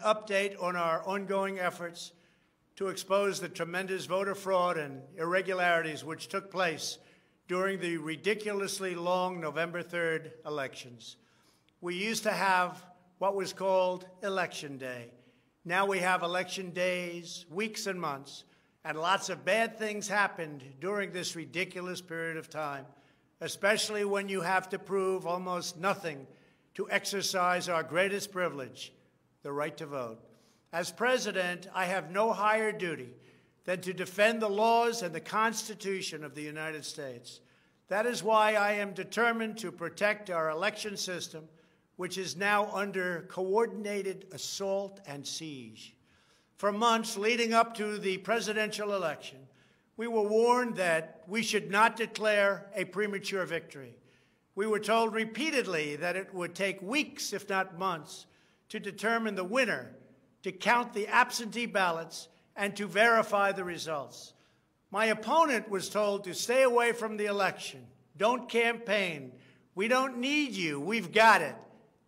Update on our ongoing efforts to expose the tremendous voter fraud and irregularities which took place during the ridiculously long November 3rd elections. We used to have what was called Election Day. Now we have election days, weeks and months, and lots of bad things happened during this ridiculous period of time, especially when you have to prove almost nothing to exercise our greatest privilege, the right to vote. As president, I have no higher duty than to defend the laws and the Constitution of the United States. That is why I am determined to protect our election system, which is now under coordinated assault and siege. For months leading up to the presidential election, we were warned that we should not declare a premature victory. We were told repeatedly that it would take weeks, if not months, to determine the winner, to count the absentee ballots, and to verify the results. My opponent was told to stay away from the election. Don't campaign. We don't need you. We've got it.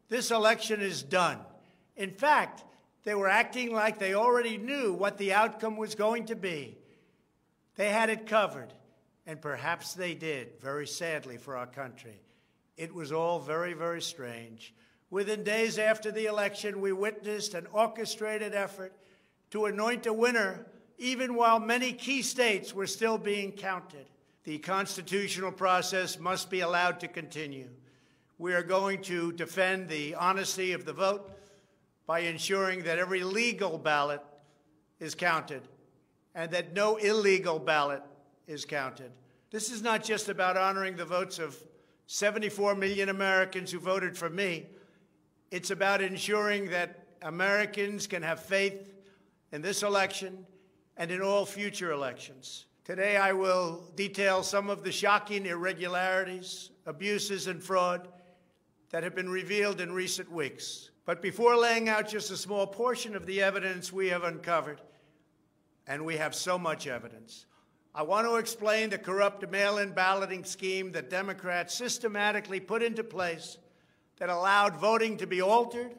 This election is done. In fact, they were acting like they already knew what the outcome was going to be. They had it covered, and perhaps they did, very sadly for our country. It was all very, very strange. Within days after the election, we witnessed an orchestrated effort to anoint a winner, even while many key states were still being counted. The constitutional process must be allowed to continue. We are going to defend the honesty of the vote by ensuring that every legal ballot is counted and that no illegal ballot is counted. This is not just about honoring the votes of 74 million Americans who voted for me. It's about ensuring that Americans can have faith in this election and in all future elections. Today, I will detail some of the shocking irregularities, abuses, and fraud that have been revealed in recent weeks. But before laying out just a small portion of the evidence we have uncovered, and we have so much evidence, I want to explain the corrupt mail-in balloting scheme that Democrats systematically put into place that allowed voting to be altered,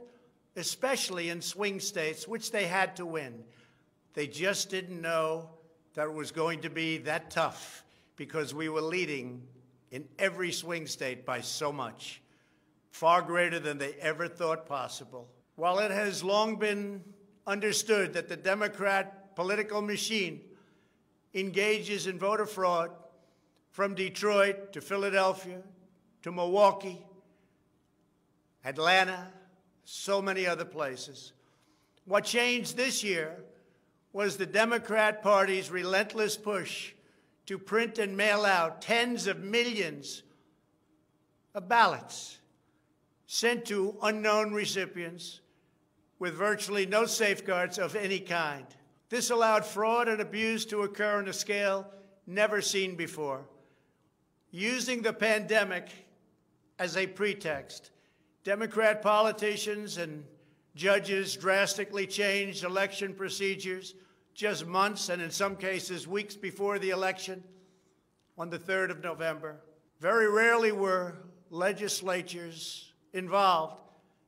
especially in swing states, which they had to win. They just didn't know that it was going to be that tough because we were leading in every swing state by so much, far greater than they ever thought possible. While it has long been understood that the Democrat political machine engages in voter fraud from Detroit to Philadelphia to Milwaukee, Atlanta, so many other places. What changed this year was the Democrat Party's relentless push to print and mail out tens of millions of ballots sent to unknown recipients with virtually no safeguards of any kind. This allowed fraud and abuse to occur on a scale never seen before. Using the pandemic as a pretext, Democrat politicians and judges drastically changed election procedures just months and in some cases weeks before the election on the 3rd of November. Very rarely were legislatures involved,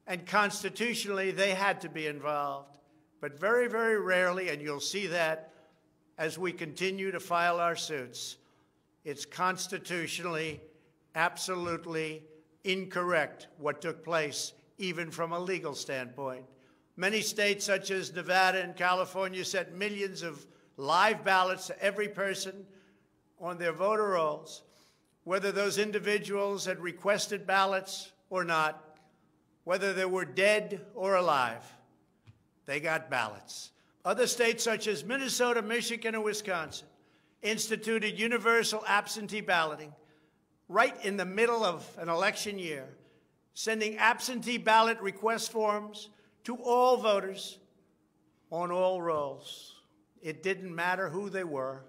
and constitutionally they had to be involved. But very, very rarely, and you'll see that as we continue to file our suits, it's constitutionally absolutely incorrect what took place, even from a legal standpoint. Many states, such as Nevada and California, sent millions of live ballots to every person on their voter rolls, whether those individuals had requested ballots or not, whether they were dead or alive. They got ballots. Other states, such as Minnesota, Michigan, and Wisconsin, instituted universal absentee balloting right in the middle of an election year, sending absentee ballot request forms to all voters on all rolls. It didn't matter who they were.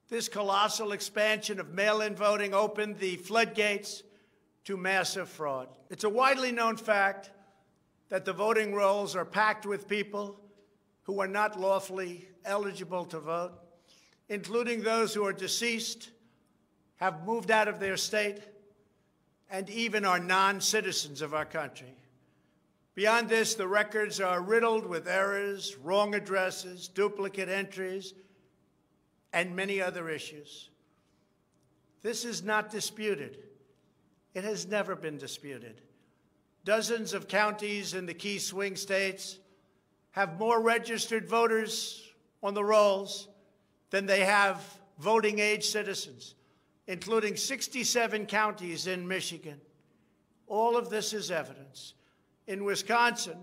This colossal expansion of mail-in voting opened the floodgates to massive fraud. It's a widely known fact that the voting rolls are packed with people who are not lawfully eligible to vote, including those who are deceased, have moved out of their state, and even are non-citizens of our country. Beyond this, the records are riddled with errors, wrong addresses, duplicate entries, and many other issues. This is not disputed. It has never been disputed. Dozens of counties in the key swing states have more registered voters on the rolls than they have voting-age citizens, including 67 counties in Michigan. All of this is evidence. In Wisconsin,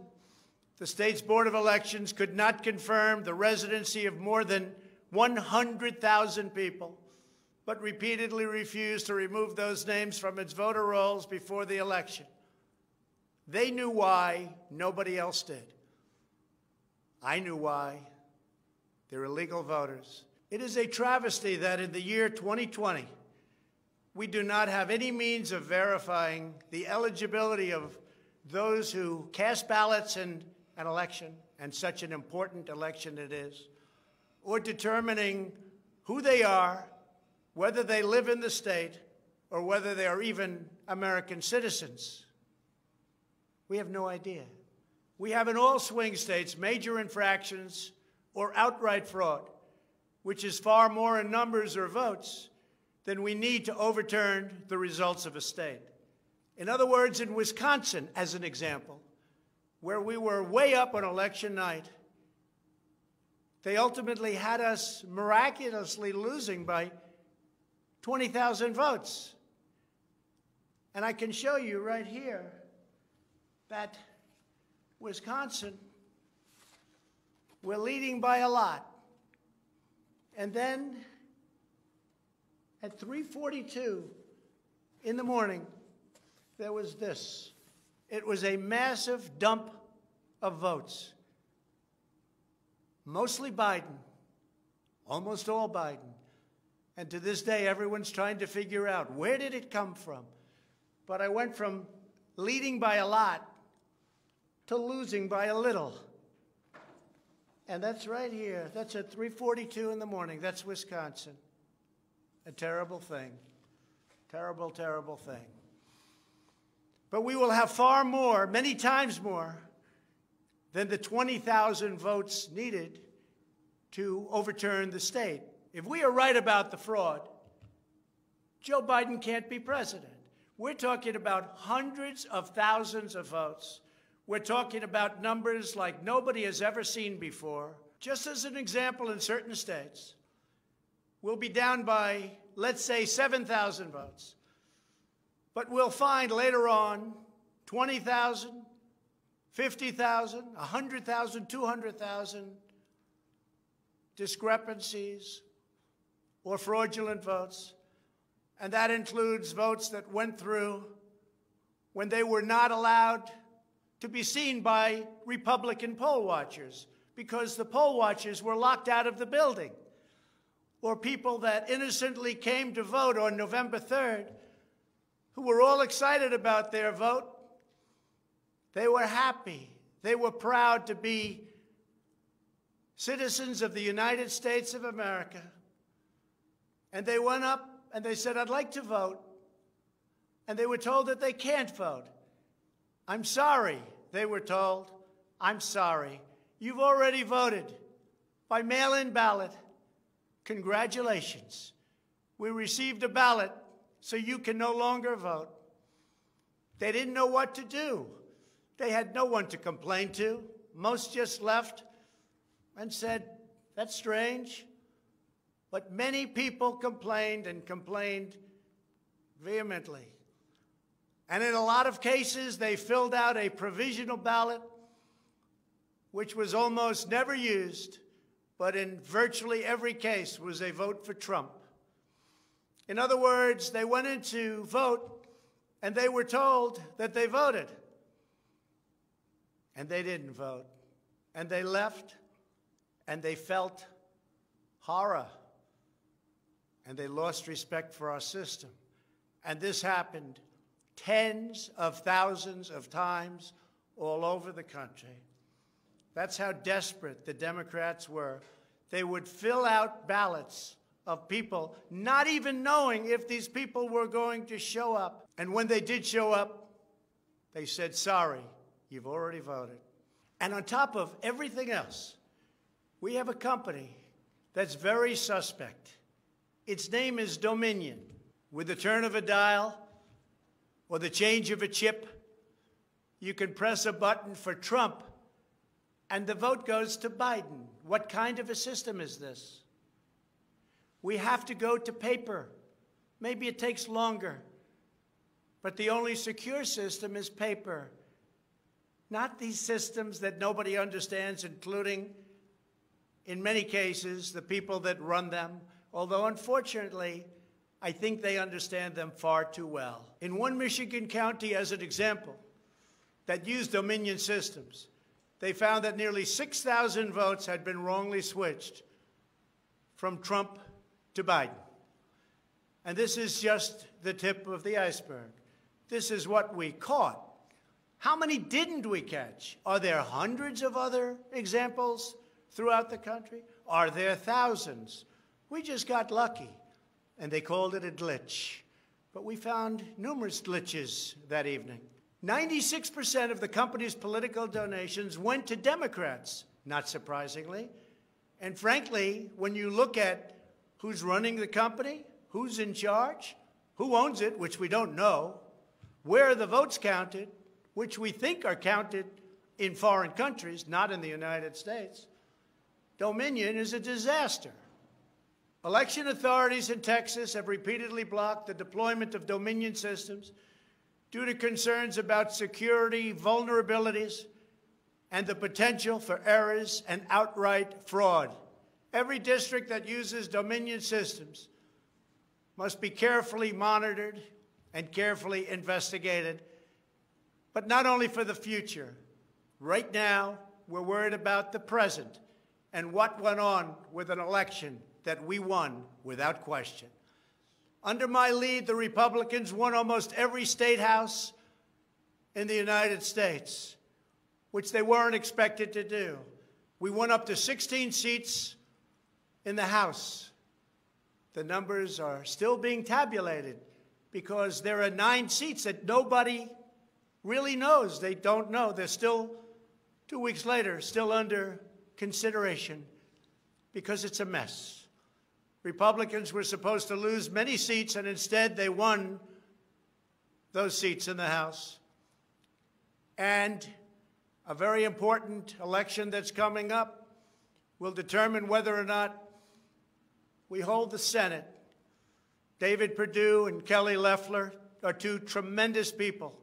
the state's Board of Elections could not confirm the residency of more than 100,000 people, but repeatedly refused to remove those names from its voter rolls before the election. They knew why, nobody else did. I knew why. They're illegal voters. It is a travesty that in the year 2020, we do not have any means of verifying the eligibility of those who cast ballots in an election, and such an important election it is, or determining who they are, whether they live in the state, or whether they are even American citizens. We have no idea. We have in all swing states major infractions or outright fraud, which is far more in numbers or votes than we need to overturn the results of a state. In other words, in Wisconsin, as an example, where we were way up on election night, they ultimately had us miraculously losing by 20,000 votes. And I can show you right here that Wisconsin, we're leading by a lot. And then at 3:42 in the morning, there was this. It was a massive dump of votes. Mostly Biden, almost all Biden. And to this day, everyone's trying to figure out, where did it come from? But I went from leading by a lot to losing by a little. And that's right here. That's at 3:42 in the morning. That's Wisconsin. A terrible thing. Terrible, terrible thing. But we will have far more, many times more, than the 20,000 votes needed to overturn the state. If we are right about the fraud, Joe Biden can't be president. We're talking about hundreds of thousands of votes. We're talking about numbers like nobody has ever seen before. Just as an example, in certain states, we'll be down by, let's say, 7,000 votes. But we'll find later on 20,000, 50,000, 100,000, 200,000 discrepancies or fraudulent votes. And that includes votes that went through when they were not allowed to be seen by Republican poll watchers because the poll watchers were locked out of the building. Or people that innocently came to vote on November 3rd who were all excited about their vote. They were happy. They were proud to be citizens of the United States of America. And they went up and they said, I'd like to vote. And they were told that they can't vote. I'm sorry, they were told. I'm sorry. You've already voted by mail-in ballot. Congratulations. We received a ballot, so you can no longer vote. They didn't know what to do. They had no one to complain to. Most just left and said, that's strange. But many people complained and complained vehemently. And in a lot of cases, they filled out a provisional ballot, which was almost never used, but in virtually every case was a vote for Trump. In other words, they went in to vote, and they were told that they voted. And they didn't vote. And they left, and they felt horror. And they lost respect for our system. And this happened tens of thousands of times all over the country. That's how desperate the Democrats were. They would fill out ballots of people, not even knowing if these people were going to show up. And when they did show up, they said, sorry, You've already voted. And on top of everything else, we have a company that's very suspect. Its name is Dominion. With the turn of a dial or the change of a chip, you can press a button for Trump and the vote goes to Biden. What kind of a system is this? We have to go to paper. Maybe it takes longer, but the only secure system is paper. Not these systems that nobody understands, including, in many cases, the people that run them, although unfortunately, I think they understand them far too well. In one Michigan county, as an example, that used Dominion systems, they found that nearly 6,000 votes had been wrongly switched from Trump to Biden. And this is just the tip of the iceberg. This is what we caught. How many didn't we catch? Are there hundreds of other examples throughout the country? Are there thousands? We just got lucky, and they called it a glitch. But we found numerous glitches that evening. 96% of the company's political donations went to Democrats, not surprisingly. And frankly, when you look at who's running the company, who's in charge, who owns it, which we don't know, where are the votes counted, which we think are counted in foreign countries, not in the United States, Dominion is a disaster. Election authorities in Texas have repeatedly blocked the deployment of Dominion systems due to concerns about security vulnerabilities and the potential for errors and outright fraud. Every district that uses Dominion systems must be carefully monitored and carefully investigated, but not only for the future. Right now, we're worried about the present and what went on with an election that we won without question. Under my lead, the Republicans won almost every state house in the United States, which they weren't expected to do. We won up to 16 seats in the House. The numbers are still being tabulated because there are 9 seats that nobody really knows. They don't know. They're still, 2 weeks later, still under consideration because it's a mess. Republicans were supposed to lose many seats, and instead they won those seats in the House. And a very important election that's coming up will determine whether or not we hold the Senate. David Perdue and Kelly Loeffler are 2 tremendous people.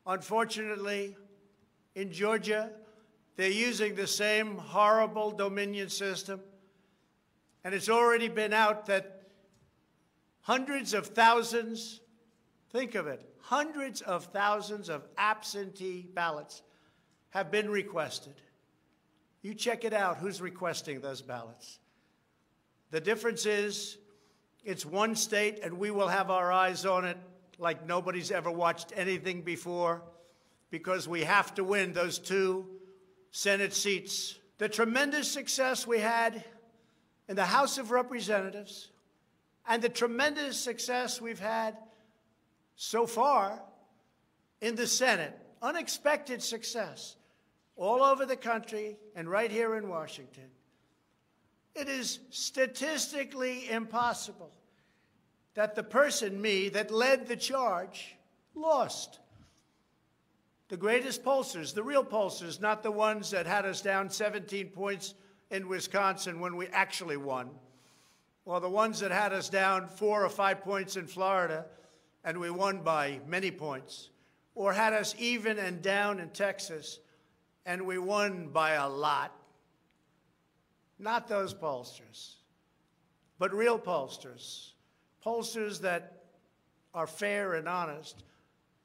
Unfortunately, in Georgia, they're using the same horrible Dominion system. And it's already been out that hundreds of thousands, think of it, hundreds of thousands of absentee ballots have been requested. You check it out, who's requesting those ballots. The difference is it's one state, and we will have our eyes on it like nobody's ever watched anything before, because we have to win those 2 Senate seats. The tremendous success we had in the House of Representatives and the tremendous success we've had so far in the Senate, unexpected success all over the country and right here in Washington. It is statistically impossible that the person, me, that led the charge lost. The greatest pollsters, the real pollsters, not the ones that had us down 17 points in Wisconsin when we actually won, or the ones that had us down 4 or 5 points in Florida and we won by many points, or had us even and down in Texas and we won by a lot. Not those pollsters, but real pollsters, pollsters that are fair and honest,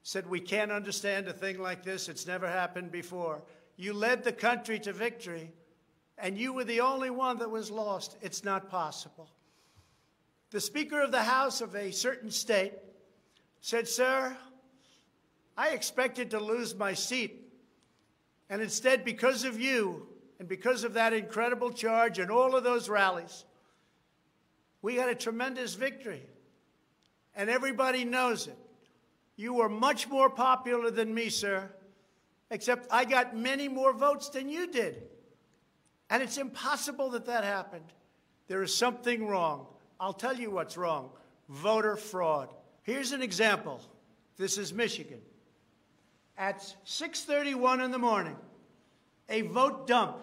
said we can't understand a thing like this. It's never happened before. You led the country to victory, and you were the only one that was lost. It's not possible. The Speaker of the House of a certain state said, "Sir, I expected to lose my seat, and instead, because of you and because of that incredible charge and all of those rallies, we had a tremendous victory, and everybody knows it. You were much more popular than me, sir, except I got many more votes than you did. And it's impossible that that happened. There is something wrong. I'll tell you what's wrong. Voter fraud. Here's an example. This is Michigan. At 6:31 in the morning, a vote dump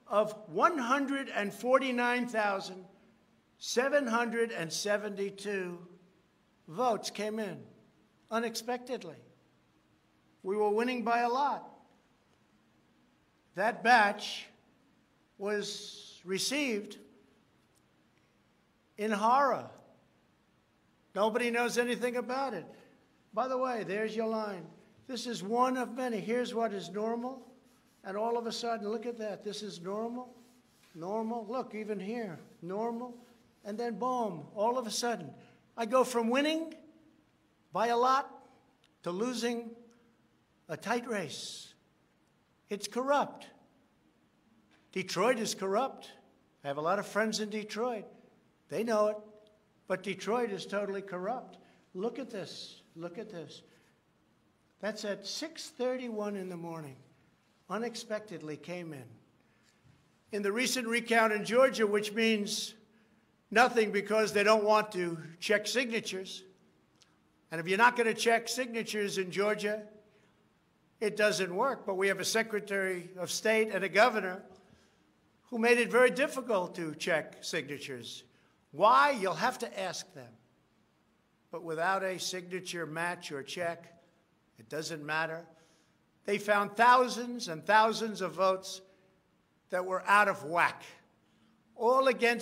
of 149,772 votes came in unexpectedly. We were winning by a lot. That batch was received in horror. Nobody knows anything about it. By the way, there's your line. This is one of many. Here's what is normal. And all of a sudden, look at that. This is normal, normal. Look, even here, normal. And then boom, all of a sudden, I go from winning by a lot to losing a tight race. It's corrupt. Detroit is corrupt. I have a lot of friends in Detroit. They know it. But Detroit is totally corrupt. Look at this. Look at this. That's at 6:31 in the morning. Unexpectedly came in. In the recent recount in Georgia, which means nothing because they don't want to check signatures. And if you're not going to check signatures in Georgia, it doesn't work. But we have a Secretary of State and a governor who made it very difficult to check signatures. Why? You'll have to ask them. But without a signature match or check, it doesn't matter. They found thousands and thousands of votes that were out of whack, all against